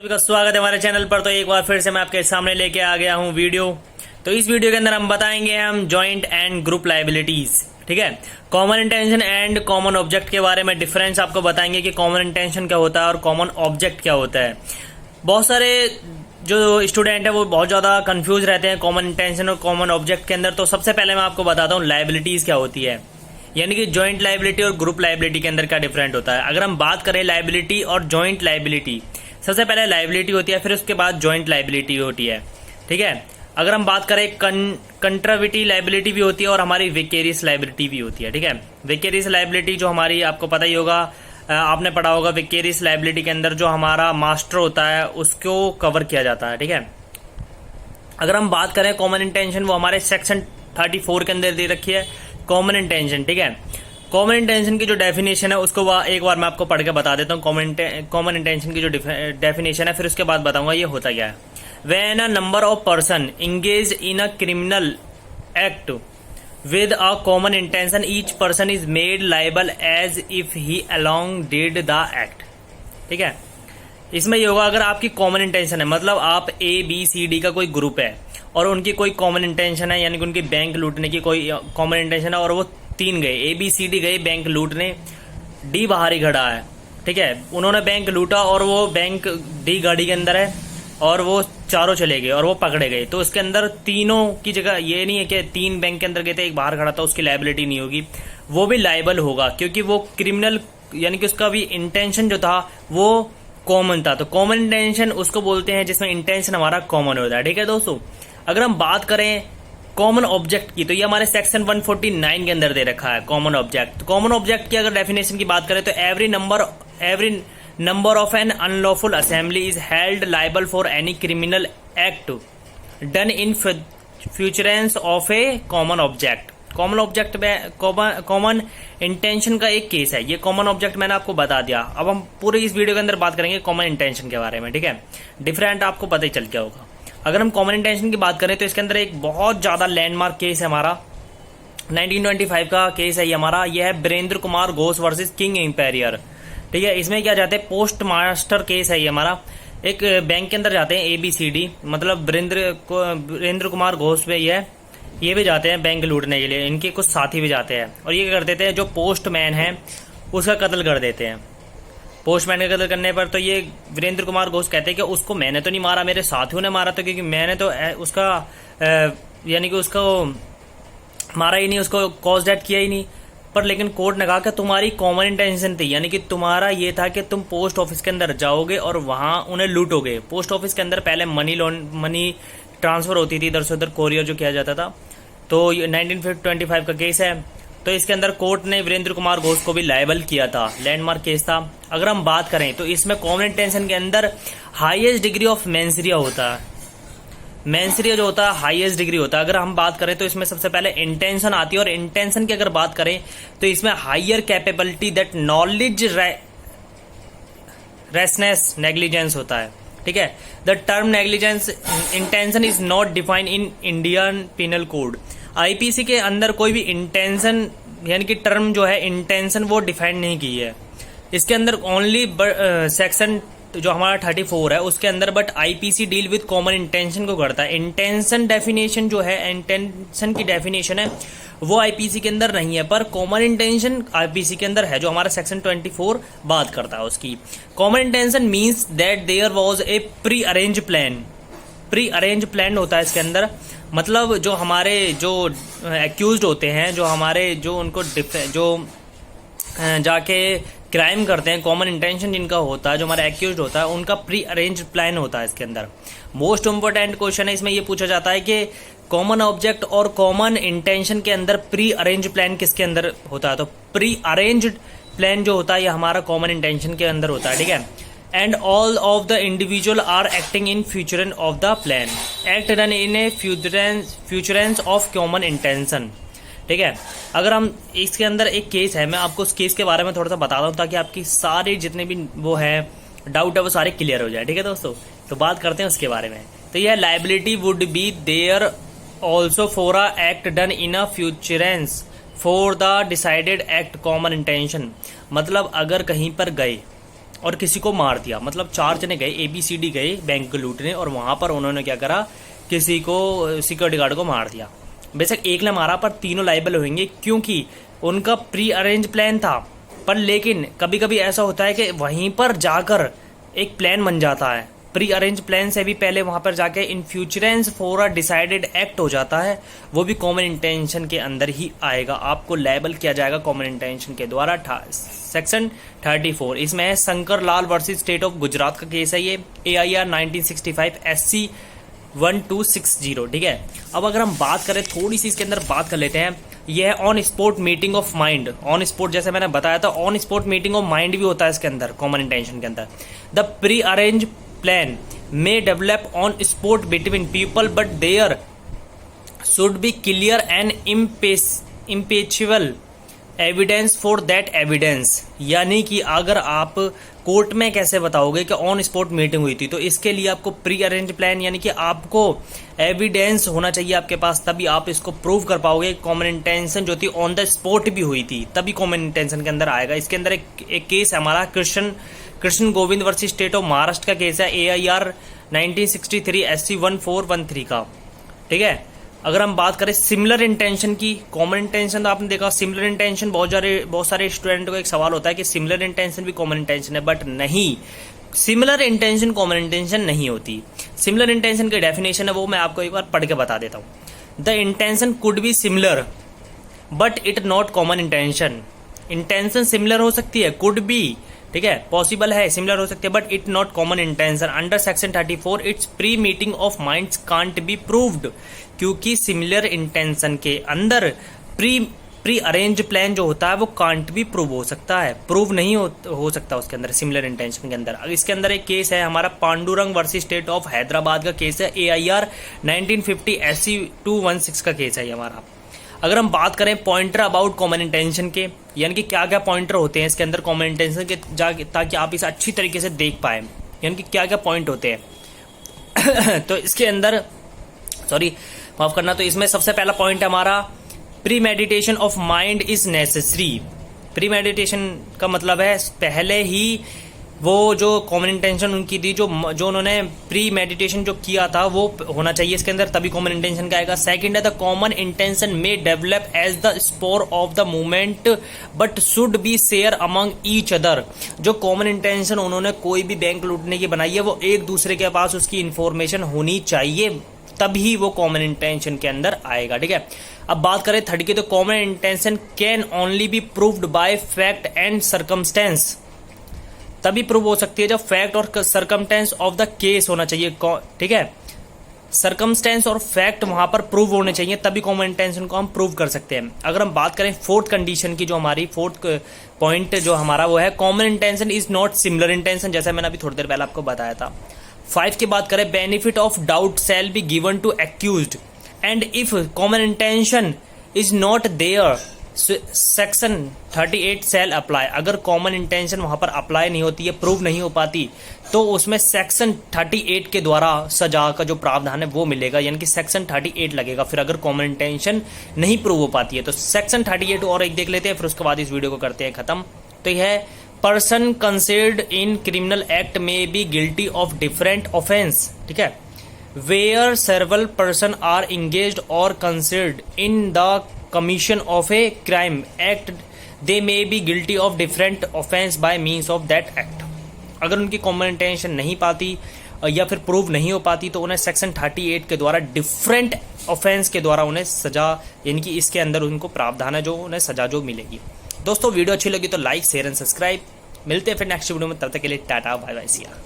सभी का स्वागत है हमारे चैनल पर। तो एक बार फिर से मैं आपके सामने लेके आ गया हूँ वीडियो। तो इस वीडियो के अंदर हम बताएंगे हम जॉइंट एंड ग्रुप लायबिलिटीज, ठीक है। Common intention and common object के बारे में डिफरेंस आपको बताएंगे कि कॉमन इंटेंशन क्या होता है और कॉमन ऑब्जेक्ट क्या होता है। बहुत सारे जो स्टूडेंट है वो बहुत ज्यादा कंफ्यूज रहते हैं कॉमन इंटेंशन और कॉमन ऑब्जेक्ट के अंदर। तो सबसे पहले मैं आपको बताता हूँ लायबिलिटीज क्या होती है, यानी कि जॉइंट लायबिलिटी और ग्रुप लायबिलिटी के अंदर क्या डिफरेंट होता है। अगर हम बात करें लायबिलिटी और जॉइंट लायबिलिटी, सबसे पहले लायबिलिटी होती है, फिर उसके बाद जॉइंट लायबिलिटी होती है, ठीक है। अगर हम बात करें कंट्राविटी लायबिलिटी भी होती है और हमारी विकेरियस लायबिलिटी भी होती है, ठीक है। विकेरियस लायबिलिटी जो हमारी, आपको पता ही होगा, आपने पढ़ा होगा, विकेरियस लायबिलिटी के अंदर जो हमारा मास्टर होता है उसको कवर किया जाता है, ठीक है। अगर हम बात करें कॉमन इंटेंशन, वो हमारे सेक्शन 34 के अंदर दे रखी है कॉमन इंटेंशन, ठीक है। कॉमन इंटेंशन की जो डेफिनेशन है उसको एक बार मैं आपको पढ़ के बता देता हूँ। कॉमन इंटेंशन की जो डेफिनेशन है, फिर उसके बाद बताऊंगा ये होता क्या है। When a number of person engage in a criminal act with a common intention, each person is made liable as if he along did the act, ठीक है। इसमें ये होगा, अगर आपकी कॉमन इंटेंशन है, मतलब आप ABCD का कोई ग्रुप है और उनकी कोई कॉमन इंटेंशन है, यानी कि उनकी बैंक लूटने की कोई कॉमन इंटेंशन है, और वो तीन गए, ABCD गए बैंक लूटने, D बाहर ही खड़ा है, ठीक है। उन्होंने बैंक लूटा और वो बैंक D गाड़ी के अंदर है और वो चारों चले गए और वो पकड़े गए। तो उसके अंदर तीनों की जगह ये नहीं है कि तीन बैंक के अंदर गए थे, एक बाहर खड़ा था, उसकी लायबिलिटी नहीं होगी, वो भी लायबल होगा, क्योंकि वो क्रिमिनल, यानी कि उसका भी इंटेंशन जो था वो कॉमन था। तो कॉमन इंटेंशन उसको बोलते हैं जिसमें इंटेंशन हमारा कॉमन होता है, ठीक है दोस्तों। अगर हम बात करें कॉमन ऑब्जेक्ट की, तो ये हमारे सेक्शन 149 के अंदर दे रखा है कॉमन ऑब्जेक्ट। कॉमन ऑब्जेक्ट की अगर डेफिनेशन की बात करें तो every number of an unlawful assembly is held liable for any criminal act done in furtherance of a common object. Common object में कॉमन इंटेंशन का एक केस है, ये कॉमन ऑब्जेक्ट मैंने आपको बता दिया। अब हम पूरे इस वीडियो के अंदर बात करेंगे कॉमन इंटेंशन के बारे में, ठीक है। डिफरेंट आपको पता ही चल गया होगा। अगर हम कॉमन इंटेंशन की बात करें तो इसके अंदर एक बहुत ज्यादा लैंडमार्क केस है हमारा, 1925 का केस है ये हमारा। यह है Virendra Kumar Ghosh versus king empire, ठीक है। इसमें क्या जाते हैं, पोस्ट मास्टर केस है ये हमारा। एक बैंक के अंदर जाते हैं ABCD, मतलब वीरेंद्र कुमार घोष पे ये भी जाते हैं बैंक लूटने के लिए, इनके कुछ साथी भी जाते हैं और ये क्या कर देते हैं, जो पोस्टमैन है उसका कत्ल कर देते हैं। पोस्टमैन का कत्ल करने पर तो ये वीरेंद्र कुमार घोष कहते हैं कि उसको मैंने तो नहीं मारा, मेरे साथियों ने मारा, तो क्योंकि मैंने तो उसका यानी कि उसको मारा ही नहीं, उसको कॉज डेथ किया ही नहीं। पर लेकिन कोर्ट ने कहा कि तुम्हारी कॉमन इंटेंशन थी, यानी कि तुम्हारा ये था कि तुम पोस्ट ऑफिस के अंदर जाओगे और वहां उन्हें लूटोगे। पोस्ट ऑफिस के अंदर पहले मनी ट्रांसफर होती थी इधर से उधर, कोरियर जो किया जाता था। तो 1925 का केस है। तो इसके अंदर कोर्ट ने वीरेंद्र कुमार घोष को भी लायबल किया था, लैंडमार्क केस था। अगर हम बात करें तो इसमें कॉमन इंटेंशन के अंदर हाईएस्ट डिग्री ऑफ मेंसरिया होता है। मेंसरिया जो होता है हाईएस्ट डिग्री होता है। अगर हम बात करें तो इसमें सबसे पहले इंटेंशन आती है, और इंटेंशन की अगर बात करें तो इसमें higher capability that knowledge rashness negligence होता है, ठीक है। The term negligence intention is not defined in Indian penal code. IPC के अंदर कोई भी इंटेंशन यानी कि टर्म जो है इंटेंशन वो डिफाइन नहीं की है इसके अंदर, ओनली सेक्शन जो हमारा 34 है उसके अंदर। But IPC deal with common intention को करता है। इंटेंशन डेफिनेशन जो है, इंटेंशन की डेफिनेशन है वो IPC के अंदर नहीं है, पर कॉमन इंटेंशन IPC के अंदर है, जो हमारा सेक्शन 24 बात करता है उसकी। Common intention means that there was a prearrange plan होता है इसके अंदर। मतलब जो हमारे जो एक्यूज्ड होते हैं, जो हमारे जो उनको जो जाके क्राइम करते हैं, कॉमन इंटेंशन जिनका होता है, जो हमारा एक्यूज्ड होता है, उनका प्री अरेंज प्लान होता है इसके अंदर। मोस्ट इंपोर्टेंट क्वेश्चन है इसमें, ये पूछा जाता है कि कॉमन ऑब्जेक्ट और कॉमन इंटेंशन के अंदर प्री अरेंज प्लान किसके अंदर होता है। तो प्री अरेंज प्लान जो होता है ये हमारा कॉमन इंटेंशन के अंदर होता है, ठीक है। And all of the individual are acting in furtherance of the plan, act done in a furtherance of common intention, ठीक है। अगर हम इसके अंदर एक केस है, मैं आपको उस केस के बारे में थोड़ा सा बता दूं ताकि आपकी सारी जितने भी वो है डाउट है वो सारे क्लियर हो जाए, ठीक है दोस्तों। तो बात करते हैं उसके बारे में। तो यह liability would be there also for a act done in a furtherance for the decided act common intention. मतलब अगर कहीं पर गए और किसी को मार दिया, मतलब 4 जने गए, ABCD गए बैंक लूटने और वहां पर उन्होंने क्या करा, किसी को सिक्योरिटी गार्ड को मार दिया। बेशक एक ने मारा पर तीनों लाइबल होंगे क्योंकि उनका प्री अरेंज प्लान था। पर लेकिन कभी कभी ऐसा होता है कि वहीं पर जाकर एक प्लान बन जाता है, प्री अरेंज प्लान से भी पहले वहां पर जाके इन फ्यूचरेंस फॉर अ डिसाइडेड एक्ट हो जाता है, वो भी कॉमन इंटेंशन के अंदर ही आएगा, आपको लेबल किया जाएगा कॉमन इंटेंशन के द्वारा। सेक्शन 34 इसमें है Shankar Lal versus state of Gujarat का केस है ये, AIR 1965 SC 1260, ठीक है। अब अगर हम बात करें थोड़ी सी इसके अंदर बात कर लेते हैं, यह है on spot meeting of mind. On spot जैसे मैंने बताया था, on spot meeting of mind भी होता है इसके अंदर, कॉमन इंटेंशन के अंदर। The pre arrange plan may develop on spot between people but there should be clear and impeachable evidence for that evidence। यानी कि अगर आप कोर्ट में कैसे बताओगे कि ऑन स्पॉट मीटिंग हुई थी, तो इसके लिए आपको प्री अरेंज प्लान यानी कि आपको एविडेंस होना चाहिए आपके पास, तभी आप इसको प्रूव कर पाओगे। कॉमन इंटेंशन जो थी ऑन द स्पॉट भी हुई थी, तभी कॉमन इंटेंशन के अंदर आएगा। इसके अंदर एक केस है हमारा Krishna Govind versus state of Maharashtra का केस है, AIR 1963 SC 1413 का, ठीक है। अगर हम बात करें सिमिलर इंटेंशन की, कॉमन इंटेंशन तो आपने देखा, सिमिलर इंटेंशन बहुत सारे स्टूडेंट को एक सवाल होता है कि सिमिलर इंटेंशन भी कॉमन इंटेंशन है, बट नहीं, सिमिलर इंटेंशन कॉमन इंटेंशन नहीं होती। सिमिलर इंटेंशन की डेफिनेशन है वो मैं आपको एक बार पढ़ के बता देता हूँ। The intention could be similar but it not common intention. Intention similar हो सकती है, कुड बी, ठीक है, पॉसिबल है, सिमिलर हो सकते हैं, but it not common intention. Under section 34 it's pre meeting of minds can't be proved, क्योंकि सिमिलर इंटेंशन के अंदर प्री अरेंज प्लान जो होता है वो कांट भी प्रूव हो सकता है, प्रूव नहीं हो सकता उसके अंदर, सिमिलर इंटेंशन के अंदर। इसके अंदर एक केस है हमारा Pandurang versus state of Hyderabad का केस है, AIR 1950 SC 216 का केस है ये हमारा। अगर हम बात करें पॉइंटर अबाउट कॉमन इंटेंशन के, यानी कि क्या क्या पॉइंटर होते हैं इसके अंदर कॉमन इंटेंशन के, ताकि आप इसे अच्छी तरीके से देख पाए, यानी कि क्या क्या पॉइंट होते हैं तो इसके अंदर माफ करना, तो इसमें सबसे पहला पॉइंट है हमारा pre meditation of mind is necessary. Pre meditation का मतलब है पहले ही वो जो कॉमन इंटेंशन उनकी थी, जो उन्होंने प्री मेडिटेशन जो किया था वो होना चाहिए इसके अंदर, तभी कॉमन इंटेंशन का आएगा। सेकंड है the common intention may develop as the spur of the movement but should be share among each other. जो कॉमन इंटेंशन उन्होंने कोई भी बैंक लूटने की बनाई है, वो एक दूसरे के पास उसकी इंफॉर्मेशन होनी चाहिए, तभी वो कॉमन इंटेंशन के अंदर आएगा, ठीक है। अब बात करें थर्ड की, तो common intention can only be proved bye fact and circumstance. तभी प्रूव हो सकती है जब फैक्ट और सर्कमस्टेंस ऑफ द केस होना चाहिए, ठीक है। सर्कमस्टेंस और फैक्ट वहां पर प्रूव होने चाहिए, तभी कॉमन इंटेंशन को हम प्रूव कर सकते हैं। अगर हम बात करें फोर्थ कंडीशन की, जो हमारी फोर्थ पॉइंट जो हमारा वो है common intention is not similar intention, जैसे मैंने अभी थोड़ी देर पहले आपको बताया था। 5 की बात करें, benefit of doubt shall be given to accused and if common intention is not there section 38 shall apply. अगर कॉमन इंटेंशन वहां पर अप्लाई नहीं होती है, प्रूव नहीं हो पाती, तो उसमें सेक्शन 38 के द्वारा सजा का जो प्रावधान है वो मिलेगा, यानी कि सेक्शन 38 लगेगा फिर अगर कॉमन इंटेंशन नहीं प्रूव हो पाती है। तो सेक्शन 38 और एक देख लेते हैं, फिर उसके बाद इस वीडियो को करते हैं खत्म। तो यह है person considered in criminal act में be guilty of different offence, ठीक है, where several person are engaged और considered in the commission of a crime act they may be guilty of different offense by means of that act। अगर उनकी common intention नहीं पाती या फिर prove नहीं हो पाती, तो उन्हें सेक्शन 38 के द्वारा डिफरेंट ऑफेंस के द्वारा उन्हें सजा, यानी कि इसके अंदर उनको प्रावधान है जो उन्हें सजा जो मिलेगी। दोस्तों वीडियो अच्छी लगी तो लाइक शेयर एंड सब्सक्राइब। मिलते हैं फिर नेक्स्ट वीडियो में, तब तक के लिए टाटा बाय बाय, सिया।